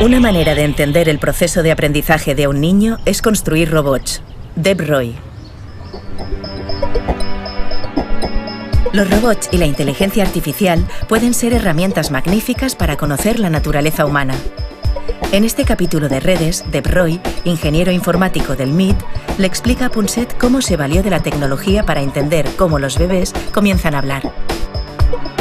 Una manera de entender el proceso de aprendizaje de un niño es construir robots. Deb Roy. Los robots y la inteligencia artificial pueden ser herramientas magníficas para conocer la naturaleza humana. En este capítulo de Redes, Deb Roy, ingeniero informático del MIT, le explica a Punset cómo se valió de la tecnología para entender cómo los bebés comienzan a hablar.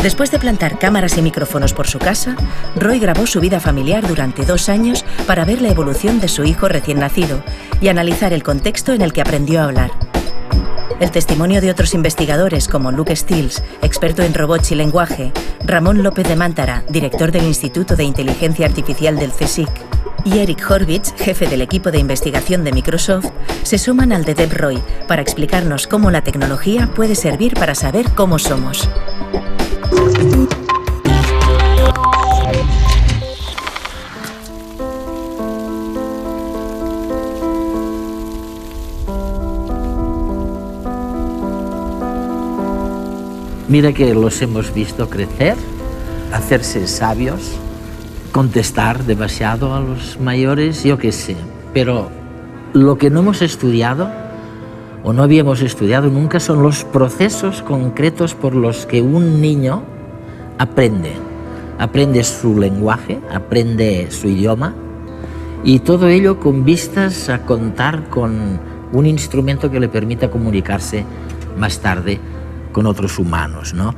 Después de plantar cámaras y micrófonos por su casa, Roy grabó su vida familiar durante 2 años para ver la evolución de su hijo recién nacido y analizar el contexto en el que aprendió a hablar. El testimonio de otros investigadores como Luke Stills, experto en robots y lenguaje, Ramón López de Mántara, director del Instituto de Inteligencia Artificial del CSIC, y Eric Horvitz, jefe del equipo de investigación de Microsoft, se suman al de Deb Roy para explicarnos cómo la tecnología puede servir para saber cómo somos. Mira que los hemos visto crecer, hacerse sabios, contestar demasiado a los mayores, yo qué sé. Pero lo que no hemos estudiado, o no habíamos estudiado nunca, son los procesos concretos por los que un niño aprende. Aprende su lenguaje, aprende su idioma, y todo ello con vistas a contar con un instrumento que le permita comunicarse más tarde con otros humanos, ¿no?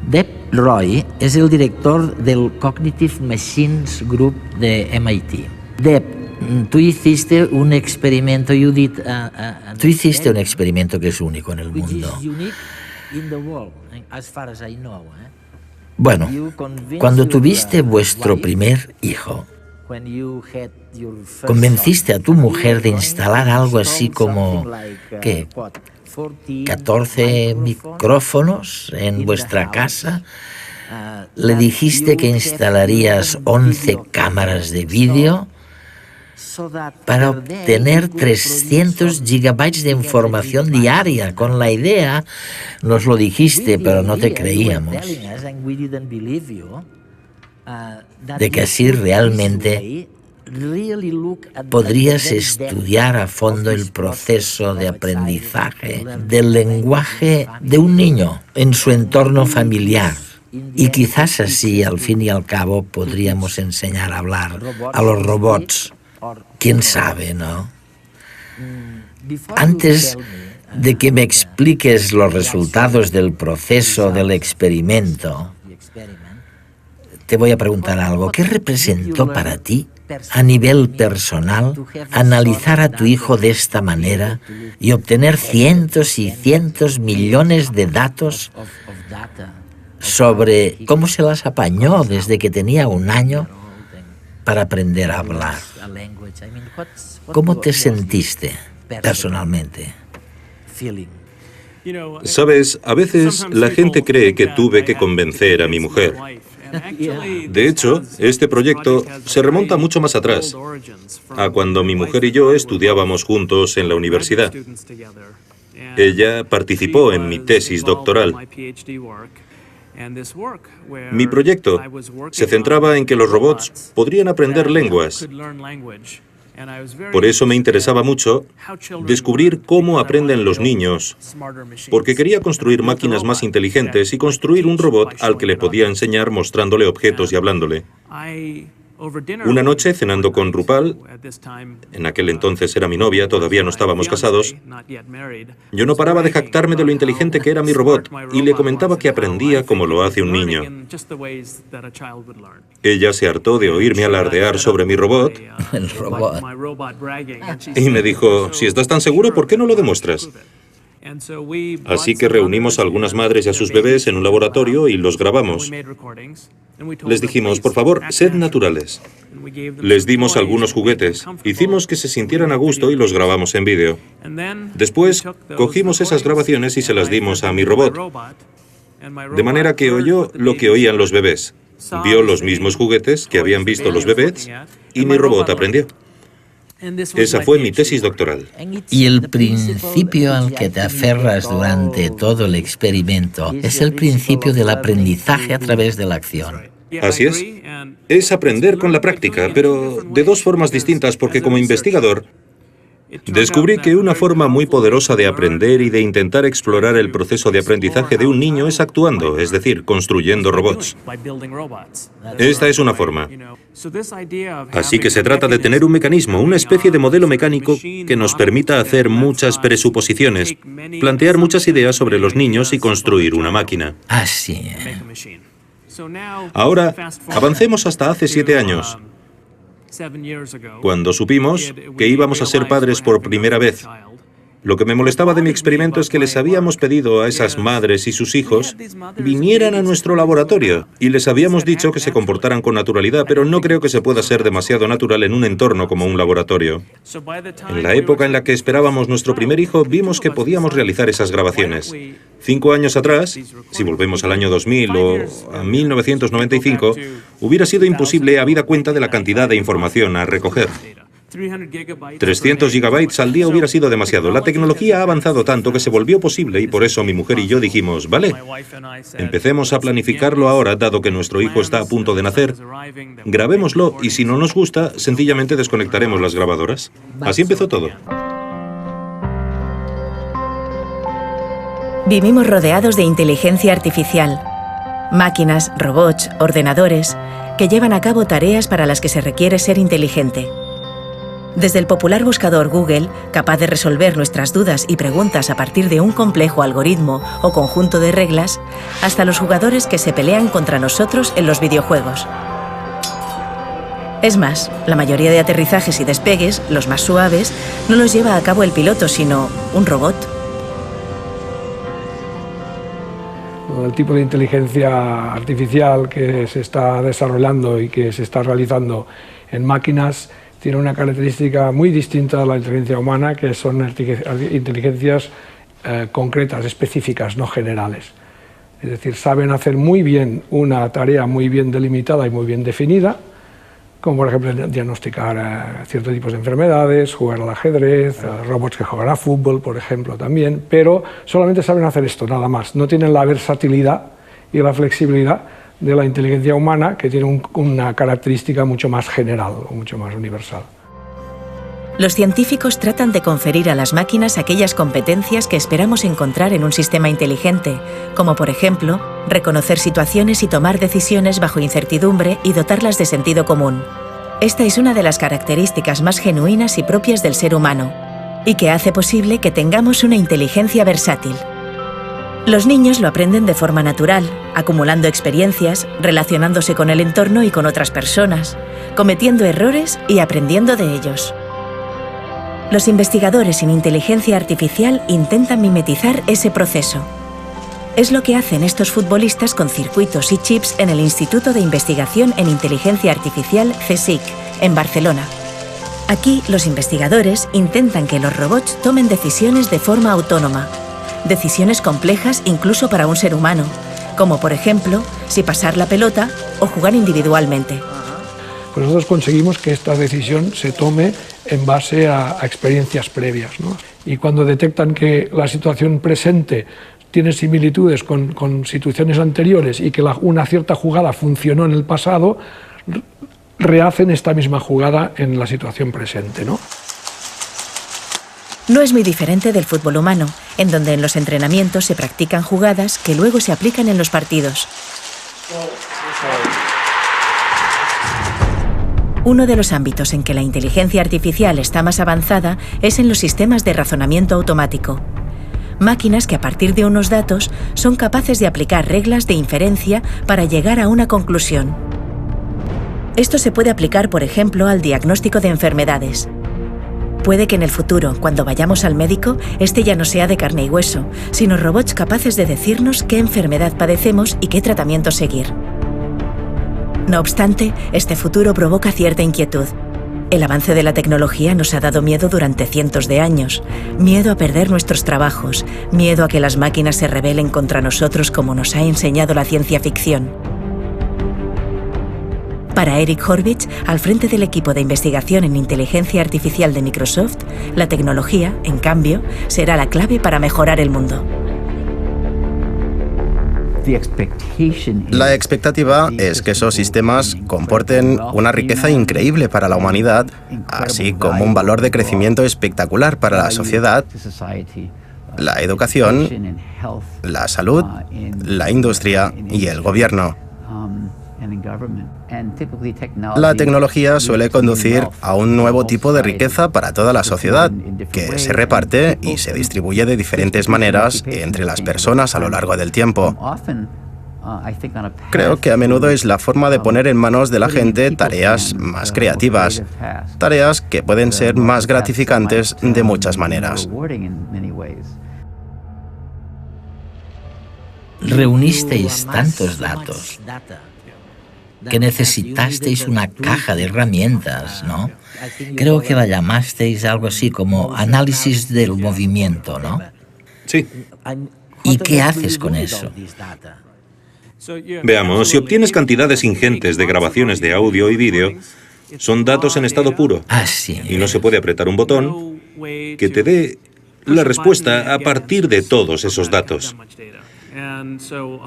Deb Roy es el director del Cognitive Machines Group de MIT. Deb, tú hiciste un experimento, tú hiciste un experimento que es único en el mundo. Bueno, cuando tuviste vuestro primer hijo, convenciste a tu mujer de instalar algo así como, ¿qué? 14 micrófonos en vuestra casa. Le dijiste que instalarías 11 cámaras de vídeo para obtener 300 gigabytes de información diaria. Con la idea, nos lo dijiste, pero no te creíamos, de que así realmente podrías estudiar a fondo el proceso de aprendizaje del lenguaje de un niño en su entorno familiar. Y quizás así, al fin y al cabo, podríamos enseñar a hablar a los robots. ¿Quién sabe, no? Antes de que me expliques los resultados del proceso del experimento, te voy a preguntar algo. ¿Qué representó para ti, a nivel personal, analizar a tu hijo de esta manera y obtener cientos y cientos millones de datos sobre cómo se las apañó desde que tenía 1 año para aprender a hablar? ¿Cómo te sentiste personalmente? Sabes, a veces la gente cree que tuve que convencer a mi mujer. De hecho, este proyecto se remonta mucho más atrás, a cuando mi mujer y yo estudiábamos juntos en la universidad. Ella participó en mi tesis doctoral. Mi proyecto se centraba en que los robots podrían aprender lenguas. Por eso me interesaba mucho descubrir cómo aprenden los niños, porque quería construir máquinas más inteligentes y construir un robot al que le podía enseñar mostrándole objetos y hablándole. Una noche, cenando con Rupal, en aquel entonces era mi novia, todavía no estábamos casados, yo no paraba de jactarme de lo inteligente que era mi robot y le comentaba que aprendía como lo hace un niño. Ella se hartó de oírme alardear sobre mi robot El robot. y me dijo, si estás tan seguro, ¿por qué no lo demuestras? Así que reunimos a algunas madres y a sus bebés en un laboratorio y los grabamos. Les dijimos, por favor, sed naturales. Les dimos algunos juguetes, hicimos que se sintieran a gusto y los grabamos en vídeo. Después, cogimos esas grabaciones y se las dimos a mi robot, de manera que oyó lo que oían los bebés. Vio los mismos juguetes que habían visto los bebés y mi robot aprendió. Esa fue mi tesis doctoral. Y el principio al que te aferras durante todo el experimento es el principio del aprendizaje a través de la acción. Así es. Es aprender con la práctica, pero de dos formas distintas, porque como investigador descubrí que una forma muy poderosa de aprender y de intentar explorar el proceso de aprendizaje de un niño es actuando, es decir, construyendo robots. Esta es una forma. Así que se trata de tener un mecanismo, una especie de modelo mecánico que nos permita hacer muchas presuposiciones, plantear muchas ideas sobre los niños y construir una máquina. Así. Ahora, avancemos hasta hace 7 años. Cuando supimos que íbamos a ser padres por primera vez. Lo que me molestaba de mi experimento es que les habíamos pedido a esas madres y sus hijos vinieran a nuestro laboratorio y les habíamos dicho que se comportaran con naturalidad, pero no creo que se pueda ser demasiado natural en un entorno como un laboratorio. En la época en la que esperábamos nuestro primer hijo, vimos que podíamos realizar esas grabaciones. 5 años atrás, si volvemos al año 2000 o a 1995, hubiera sido imposible habida cuenta de la cantidad de información a recoger. 300 gigabytes al día hubiera sido demasiado. La tecnología ha avanzado tanto que se volvió posible y por eso mi mujer y yo dijimos, vale, empecemos a planificarlo ahora, dado que nuestro hijo está a punto de nacer. Grabémoslo y si no nos gusta, sencillamente desconectaremos las grabadoras. Así empezó todo. Vivimos rodeados de inteligencia artificial. Máquinas, robots, ordenadores, que llevan a cabo tareas para las que se requiere ser inteligente. Desde el popular buscador Google, capaz de resolver nuestras dudas y preguntas a partir de un complejo algoritmo o conjunto de reglas, hasta los jugadores que se pelean contra nosotros en los videojuegos. Es más, la mayoría de aterrizajes y despegues, los más suaves, no los lleva a cabo el piloto, sino un robot. El tipo de inteligencia artificial que se está desarrollando y que se está realizando en máquinas tiene una característica muy distinta a la inteligencia humana, que son inteligencias concretas, específicas, no generales. Es decir, saben hacer muy bien una tarea muy bien delimitada y muy bien definida, como por ejemplo diagnosticar ciertos tipos de enfermedades, jugar al ajedrez, robots que juegan a fútbol, por ejemplo, también, pero solamente saben hacer esto, nada más. No tienen la versatilidad y la flexibilidad de la inteligencia humana, que tiene una característica mucho más general o mucho más universal. Los científicos tratan de conferir a las máquinas aquellas competencias que esperamos encontrar en un sistema inteligente, como por ejemplo, reconocer situaciones y tomar decisiones bajo incertidumbre y dotarlas de sentido común. Esta es una de las características más genuinas y propias del ser humano, y que hace posible que tengamos una inteligencia versátil. Los niños lo aprenden de forma natural, acumulando experiencias, relacionándose con el entorno y con otras personas, cometiendo errores y aprendiendo de ellos. Los investigadores en inteligencia artificial intentan mimetizar ese proceso. Es lo que hacen estos futbolistas con circuitos y chips en el Instituto de Investigación en Inteligencia Artificial CSIC, en Barcelona. Aquí, los investigadores intentan que los robots tomen decisiones de forma autónoma, decisiones complejas incluso para un ser humano, como por ejemplo, si pasar la pelota o jugar individualmente. Pues nosotros conseguimos que esta decisión se tome en base a experiencias previas, ¿no? Y cuando detectan que la situación presente tiene similitudes con situaciones anteriores y que una cierta jugada funcionó en el pasado, rehacen esta misma jugada en la situación presente, ¿no? No es muy diferente del fútbol humano, en donde en los entrenamientos se practican jugadas que luego se aplican en los partidos. Uno de los ámbitos en que la inteligencia artificial está más avanzada es en los sistemas de razonamiento automático. Máquinas que a partir de unos datos son capaces de aplicar reglas de inferencia para llegar a una conclusión. Esto se puede aplicar, por ejemplo, al diagnóstico de enfermedades. Puede que en el futuro, cuando vayamos al médico, este ya no sea de carne y hueso, sino robots capaces de decirnos qué enfermedad padecemos y qué tratamiento seguir. No obstante, este futuro provoca cierta inquietud. El avance de la tecnología nos ha dado miedo durante cientos de años. Miedo a perder nuestros trabajos, miedo a que las máquinas se rebelen contra nosotros como nos ha enseñado la ciencia ficción. Para Eric Horvitz, al frente del equipo de investigación en inteligencia artificial de Microsoft, la tecnología, en cambio, será la clave para mejorar el mundo. La expectativa es que esos sistemas comporten una riqueza increíble para la humanidad, así como un valor de crecimiento espectacular para la sociedad, la educación, la salud, la industria y el gobierno. La tecnología suele conducir a un nuevo tipo de riqueza para toda la sociedad, que se reparte y se distribuye de diferentes maneras entre las personas a lo largo del tiempo. Creo que a menudo es la forma de poner en manos de la gente tareas más creativas, tareas que pueden ser más gratificantes de muchas maneras. Reunisteis tantos datos que necesitasteis una caja de herramientas, ¿no? Creo que la llamasteis algo así como análisis del movimiento, ¿no? Sí. ¿Y qué haces con eso? Veamos, si obtienes cantidades ingentes de grabaciones de audio y vídeo, son datos en estado puro. Ah, sí. Y no se puede apretar un botón que te dé la respuesta a partir de todos esos datos.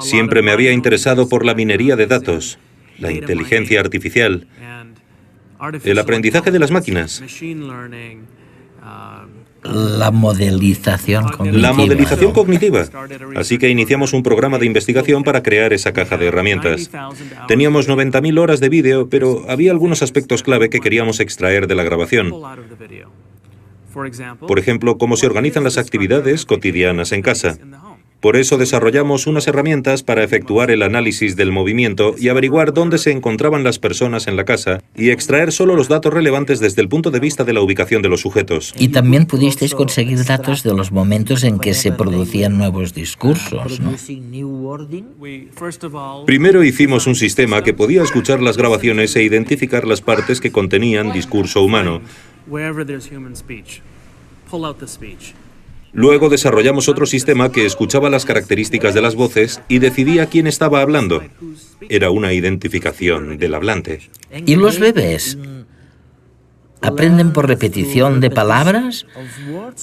Siempre me había interesado por la minería de datos, la inteligencia artificial, el aprendizaje de las máquinas. La modelización cognitiva. La modelización cognitiva. Así que iniciamos un programa de investigación para crear esa caja de herramientas. Teníamos 90.000 horas de vídeo, pero había algunos aspectos clave que queríamos extraer de la grabación. Por ejemplo, cómo se organizan las actividades cotidianas en casa. Por eso desarrollamos unas herramientas para efectuar el análisis del movimiento y averiguar dónde se encontraban las personas en la casa y extraer solo los datos relevantes desde el punto de vista de la ubicación de los sujetos. Y también pudisteis conseguir datos de los momentos en que se producían nuevos discursos, ¿no? Primero hicimos un sistema que podía escuchar las grabaciones e identificar las partes que contenían discurso humano. Luego desarrollamos otro sistema que escuchaba las características de las voces y decidía quién estaba hablando. Era una identificación del hablante. ¿Y los bebés? ¿Aprenden por repetición de palabras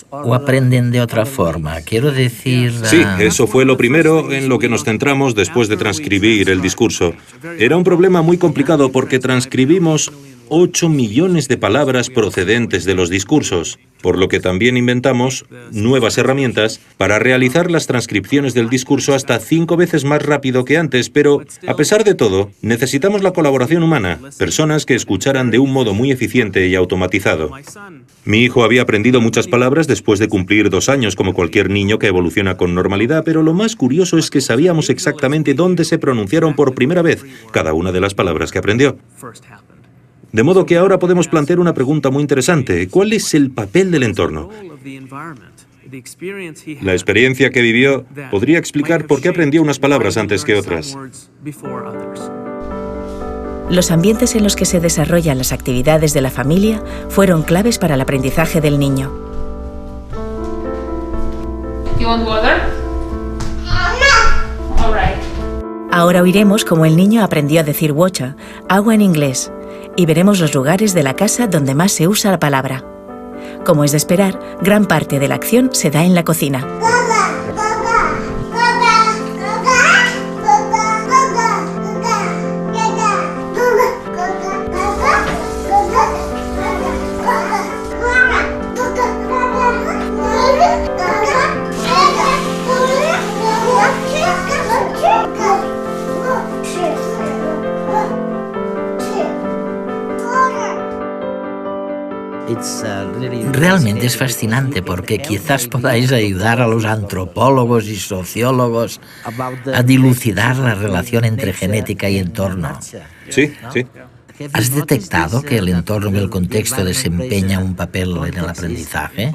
o aprenden de otra forma? Quiero decir... Sí, eso fue lo primero en lo que nos centramos después de transcribir el discurso. Era un problema muy complicado porque transcribimos 8 millones de palabras procedentes de los discursos, por lo que también inventamos nuevas herramientas para realizar las transcripciones del discurso hasta 5 veces más rápido que antes, pero, a pesar de todo, necesitamos la colaboración humana, personas que escucharan de un modo muy eficiente y automatizado. Mi hijo había aprendido muchas palabras después de cumplir 2 años, como cualquier niño que evoluciona con normalidad, pero lo más curioso es que sabíamos exactamente dónde se pronunciaron por primera vez cada una de las palabras que aprendió. De modo que ahora podemos plantear una pregunta muy interesante. ¿Cuál es el papel del entorno? La experiencia que vivió podría explicar por qué aprendió unas palabras antes que otras. Los ambientes en los que se desarrollan las actividades de la familia fueron claves para el aprendizaje del niño. Ahora oiremos cómo el niño aprendió a decir water, agua en inglés, y veremos los lugares de la casa donde más se usa la palabra. Como es de esperar, gran parte de la acción se da en la cocina. Realmente es fascinante porque quizás podáis ayudar a los antropólogos y sociólogos a dilucidar la relación entre genética y entorno. Sí, sí. ¿Has detectado que el entorno y el contexto desempeña un papel en el aprendizaje?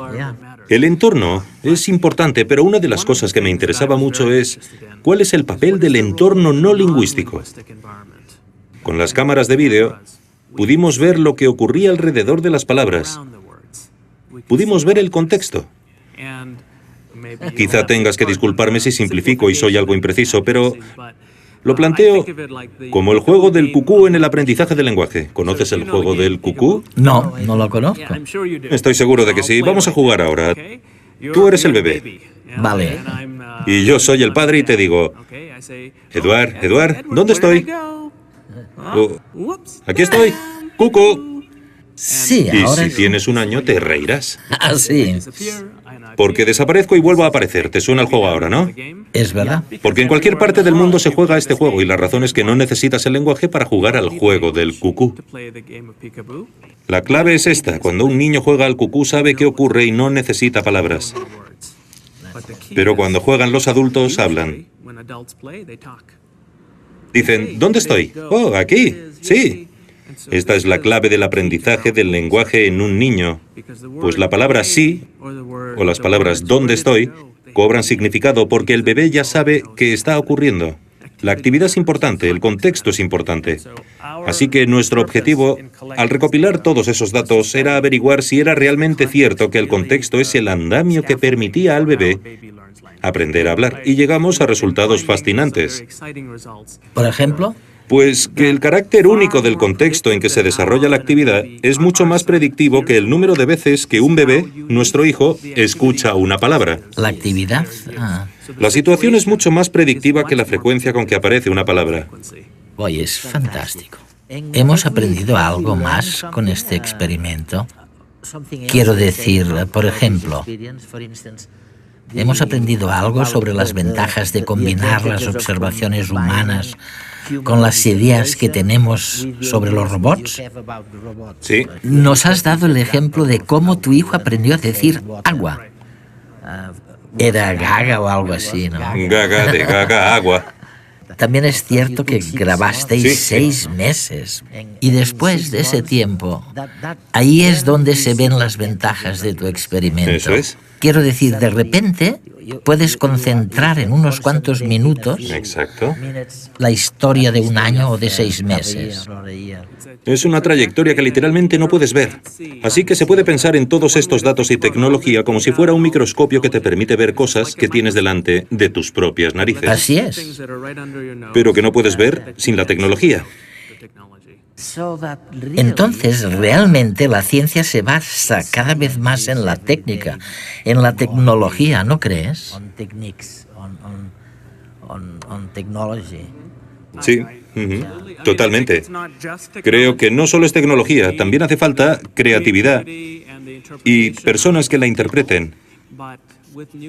El entorno es importante, pero una de las cosas que me interesaba mucho es cuál es el papel del entorno no lingüístico. Con las cámaras de vídeo pudimos ver lo que ocurría alrededor de las palabras. Pudimos ver el contexto. Quizá tengas que disculparme si simplifico y soy algo impreciso, pero Lo planteo como el juego del cucú en el aprendizaje del lenguaje. ¿Conoces el juego del cucú? No, no lo conozco. Estoy seguro de que sí. Vamos a jugar ahora. Tú eres el bebé. Vale. Y yo soy el padre y te digo, Eduard, ¿dónde estoy? Aquí estoy. Cucú. Sí, Y ahora si tienes un año, te reirás. Ah, sí. Porque desaparezco y vuelvo a aparecer. ¿Te suena el juego ahora, no? Es verdad. Porque en cualquier parte del mundo se juega este juego y la razón es que no necesitas el lenguaje para jugar al juego del cucú. La clave es esta. Cuando un niño juega al cucú sabe qué ocurre y no necesita palabras. Pero cuando juegan los adultos, hablan. Dicen, ¿dónde estoy? Oh, aquí. Sí. Esta es la clave del aprendizaje del lenguaje en un niño. Pues la palabra sí, o las palabras ¿dónde estoy?, cobran significado porque el bebé ya sabe qué está ocurriendo. La actividad es importante, el contexto es importante. Así que nuestro objetivo, al recopilar todos esos datos, era averiguar si era realmente cierto que el contexto es el andamio que permitía al bebé aprender a hablar. Y llegamos a resultados fascinantes. Por ejemplo, Pues que el carácter único del contexto en que se desarrolla la actividad es mucho más predictivo que el número de veces que un bebé, nuestro hijo, escucha una palabra. la actividad. Ah, La situación es mucho más predictiva que la frecuencia con que aparece una palabra. oye, es fantástico. Hemos aprendido algo más con este experimento. Quiero decir, por ejemplo, hemos aprendido algo sobre las ventajas de combinar las observaciones humanas con las ideas que tenemos sobre los robots. ¿Sí? Nos has dado el ejemplo de cómo tu hijo aprendió a decir agua. Era gaga o algo así, ¿no? Gaga de gaga agua. También es cierto que grabasteis Sí. 6 meses. Y después de ese tiempo, ahí es donde se ven las ventajas de tu experimento. Eso es. Quiero decir, de repente puedes concentrar en unos cuantos minutos Exacto. la historia de un año o de 6 meses. Es una trayectoria que literalmente no puedes ver. Así que se puede pensar en todos estos datos y tecnología como si fuera un microscopio que te permite ver cosas que tienes delante de tus propias narices. Así es. Pero que no puedes ver sin la tecnología. Entonces, realmente la ciencia se basa cada vez más en la técnica, en la tecnología, ¿no crees? Sí, totalmente. Creo que no solo es tecnología, también hace falta creatividad y personas que la interpreten.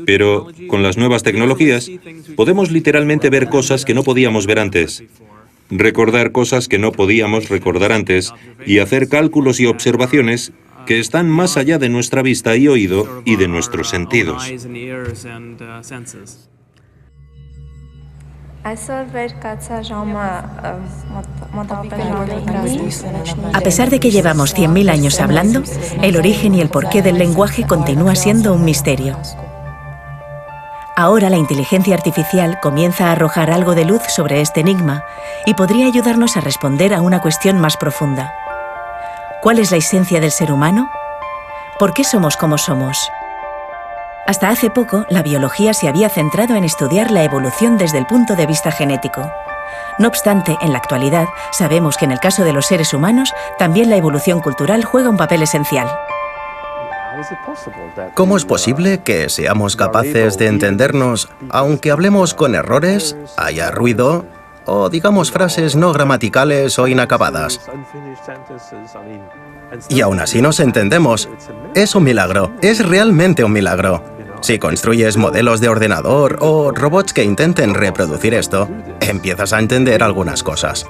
Pero con las nuevas tecnologías podemos literalmente ver cosas que no podíamos ver antes, recordar cosas que no podíamos recordar antes y hacer cálculos y observaciones que están más allá de nuestra vista y oído y de nuestros sentidos. A pesar de que llevamos 100.000 años hablando, el origen y el porqué del lenguaje continúa siendo un misterio. Ahora la inteligencia artificial comienza a arrojar algo de luz sobre este enigma y podría ayudarnos a responder a una cuestión más profunda. ¿Cuál es la esencia del ser humano? ¿Por qué somos como somos? Hasta hace poco, la biología se había centrado en estudiar la evolución desde el punto de vista genético. No obstante, en la actualidad, sabemos que en el caso de los seres humanos, también la evolución cultural juega un papel esencial. ¿Cómo es posible que seamos capaces de entendernos aunque hablemos con errores, haya ruido o digamos frases no gramaticales o inacabadas? Y aún así nos entendemos. Es un milagro, es realmente un milagro. Si construyes modelos de ordenador o robots que intenten reproducir esto, empiezas a entender algunas cosas.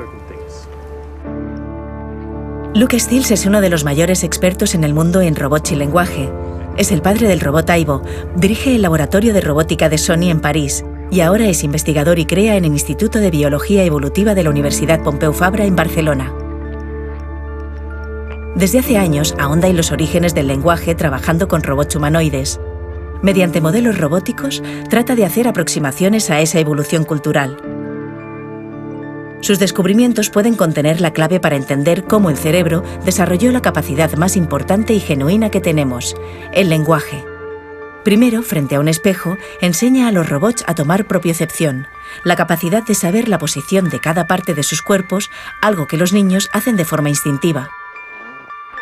Luke Stills es uno de los mayores expertos en el mundo en robots y lenguaje. Es el padre del robot Aibo, dirige el laboratorio de robótica de Sony en París y ahora es investigador y crea en el Instituto de Biología Evolutiva de la Universidad Pompeu Fabra en Barcelona. Desde hace años ahonda en los orígenes del lenguaje trabajando con robots humanoides. Mediante modelos robóticos, trata de hacer aproximaciones a esa evolución cultural. Sus descubrimientos pueden contener la clave para entender cómo el cerebro desarrolló la capacidad más importante y genuina que tenemos, el lenguaje. Primero, frente a un espejo, enseña a los robots a tomar propiocepción, la capacidad de saber la posición de cada parte de sus cuerpos, algo que los niños hacen de forma instintiva.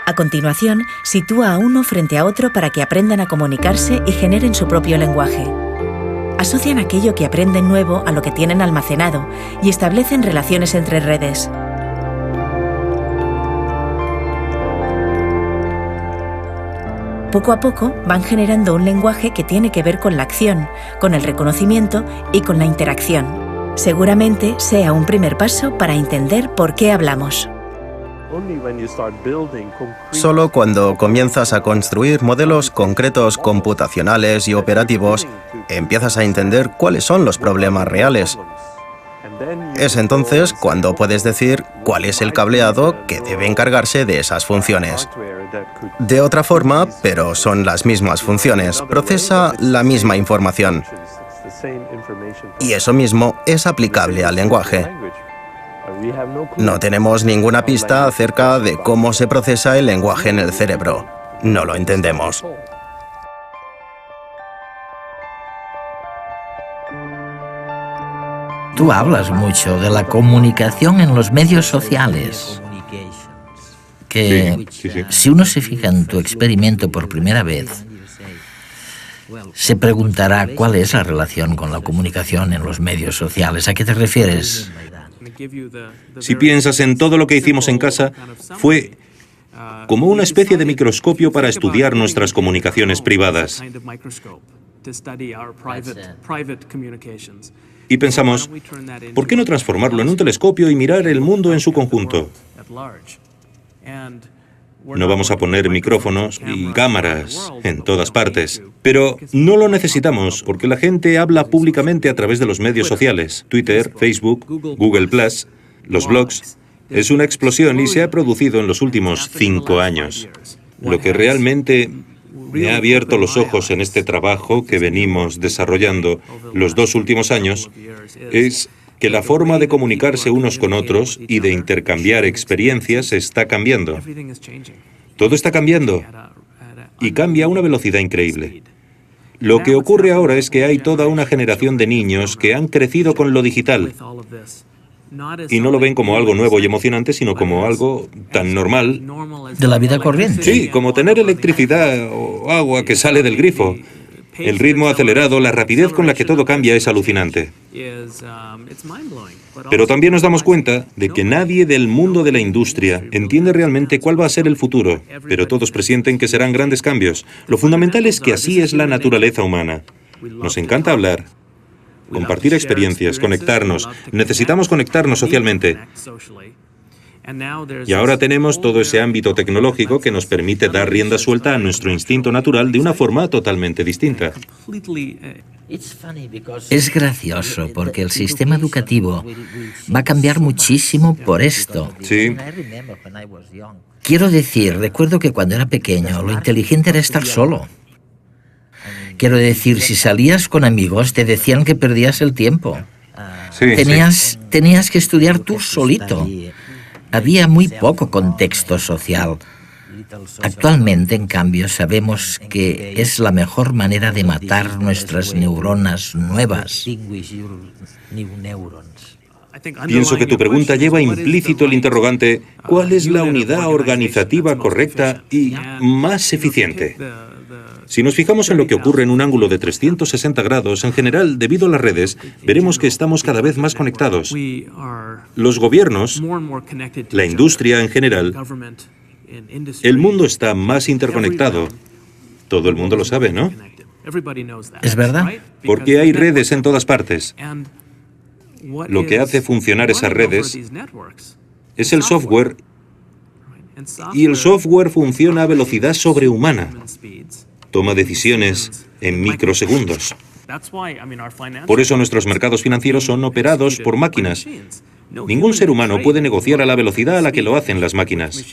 A continuación, sitúa a uno frente a otro para que aprendan a comunicarse y generen su propio lenguaje. Asocian aquello que aprenden nuevo a lo que tienen almacenado y establecen relaciones entre redes. Poco a poco van generando un lenguaje que tiene que ver con la acción, con el reconocimiento y con la interacción. Seguramente sea un primer paso para entender por qué hablamos. Solo cuando comienzas a construir modelos concretos computacionales y operativos, empiezas a entender cuáles son los problemas reales. Es entonces cuando puedes decir cuál es el cableado que debe encargarse de esas funciones. De otra forma, pero son las mismas funciones, procesa la misma información. Y eso mismo es aplicable al lenguaje. No tenemos ninguna pista acerca de cómo se procesa el lenguaje en el cerebro. No lo entendemos. Tú hablas mucho de la comunicación en los medios sociales. Que Sí. si uno se fija en tu experimento por primera vez, se preguntará cuál es la relación con la comunicación en los medios sociales. ¿A qué te refieres? Si piensas en todo lo que hicimos en casa, fue como una especie de microscopio para estudiar nuestras comunicaciones privadas. Y pensamos, ¿por qué no transformarlo en un telescopio y mirar el mundo en su conjunto? No vamos a poner micrófonos y cámaras en todas partes, pero no lo necesitamos porque la gente habla públicamente a través de los medios sociales, Twitter, Facebook, Google+, los blogs. Es una explosión y se ha producido en los últimos 5 años. Lo que realmente me ha abierto los ojos en este trabajo que venimos desarrollando los 2 últimos años es que la forma de comunicarse unos con otros y de intercambiar experiencias está cambiando. Todo está cambiando y cambia a una velocidad increíble. Lo que ocurre ahora es que hay toda una generación de niños que han crecido con lo digital y no lo ven como algo nuevo y emocionante, sino como algo tan normal. De la vida corriente. Sí, como tener electricidad o agua que sale del grifo. El ritmo acelerado, la rapidez con la que todo cambia es alucinante. Pero también nos damos cuenta de que nadie del mundo de la industria entiende realmente cuál va a ser el futuro, pero todos presienten que serán grandes cambios. Lo fundamental es que así es la naturaleza humana. Nos encanta hablar, compartir experiencias, conectarnos. Necesitamos conectarnos socialmente. Y ahora tenemos todo ese ámbito tecnológico que nos permite dar rienda suelta a nuestro instinto natural de una forma totalmente distinta. Es gracioso porque el sistema educativo va a cambiar muchísimo por esto. Sí. Quiero decir, recuerdo que cuando era pequeño lo inteligente era estar solo. Quiero decir, si salías con amigos te decían que perdías el tiempo. Sí, Tenías que estudiar tú solito. Había muy poco contexto social. Actualmente, en cambio, sabemos que es la mejor manera de matar nuestras neuronas nuevas. Pienso que tu pregunta lleva implícito el interrogante, ¿cuál es la unidad organizativa correcta y más eficiente? Si nos fijamos en lo que ocurre en un ángulo de 360 grados, en general, debido a las redes, veremos que estamos cada vez más conectados. Los gobiernos, la industria en general, el mundo está más interconectado. Todo el mundo lo sabe, ¿no? ¿Es verdad? Porque hay redes en todas partes. Lo que hace funcionar esas redes es el software, y el software funciona a velocidad sobrehumana. Toma decisiones en microsegundos. Por eso nuestros mercados financieros son operados por máquinas. Ningún ser humano puede negociar a la velocidad a la que lo hacen las máquinas.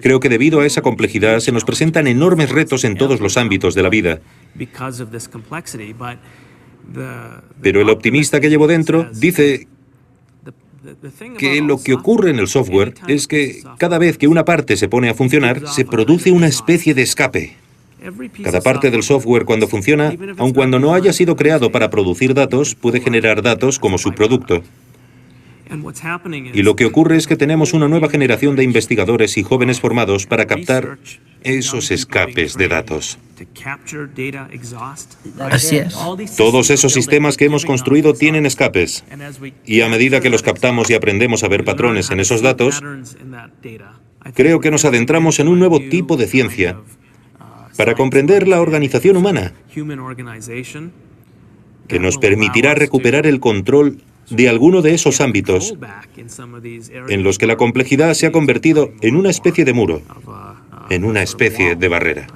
Creo que debido a esa complejidad se nos presentan enormes retos en todos los ámbitos de la vida. Pero el optimista que llevo dentro dice que lo que ocurre en el software es que cada vez que una parte se pone a funcionar, se produce una especie de escape. Cada parte del software, cuando funciona, aun cuando no haya sido creado para producir datos, puede generar datos como subproducto. Y lo que ocurre es que tenemos una nueva generación de investigadores y jóvenes formados para captar esos escapes de datos. Así es. Todos esos sistemas que hemos construido tienen escapes. Y a medida que los captamos y aprendemos a ver patrones en esos datos, creo que nos adentramos en un nuevo tipo de ciencia para comprender la organización humana, que nos permitirá recuperar el control de alguno de esos ámbitos en los que la complejidad se ha convertido en una especie de muro, en una especie de barrera.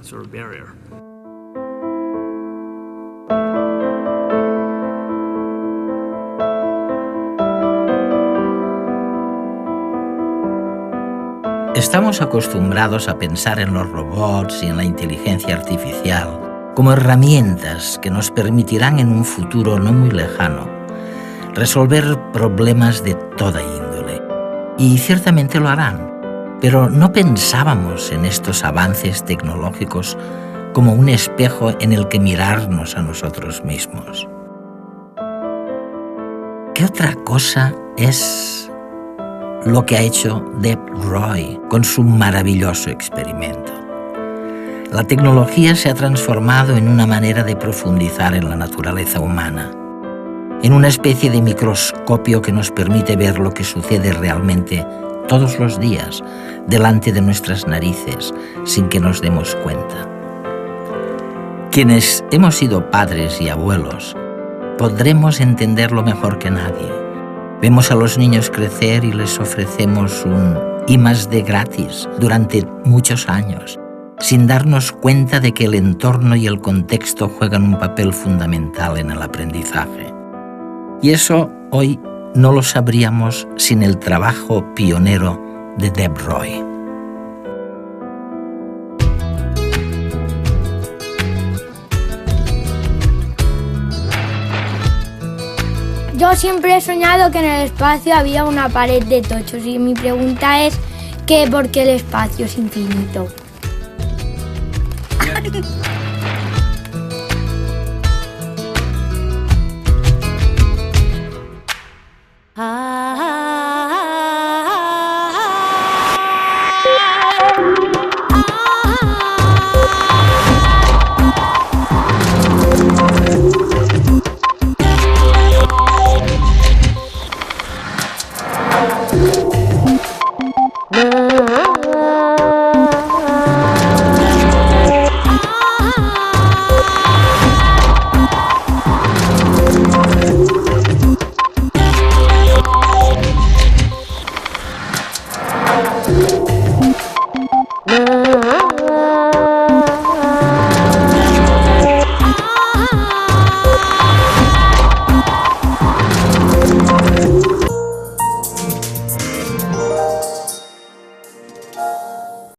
Estamos acostumbrados a pensar en los robots y en la inteligencia artificial como herramientas que nos permitirán en un futuro no muy lejano resolver problemas de toda índole. Y ciertamente lo harán, pero no pensábamos en estos avances tecnológicos como un espejo en el que mirarnos a nosotros mismos. ¿Qué otra cosa es lo que ha hecho Deb Roy con su maravilloso experimento? La tecnología se ha transformado en una manera de profundizar en la naturaleza humana, en una especie de microscopio que nos permite ver lo que sucede realmente todos los días delante de nuestras narices sin que nos demos cuenta. Quienes hemos sido padres y abuelos podremos entenderlo mejor que nadie. Vemos a los niños crecer y les ofrecemos un I+D gratis durante muchos años, sin darnos cuenta de que el entorno y el contexto juegan un papel fundamental en el aprendizaje. Y eso hoy no lo sabríamos sin el trabajo pionero de Deb Roy. Yo siempre he soñado que en el espacio había una pared de tochos y mi pregunta es que ¿por qué el espacio es infinito?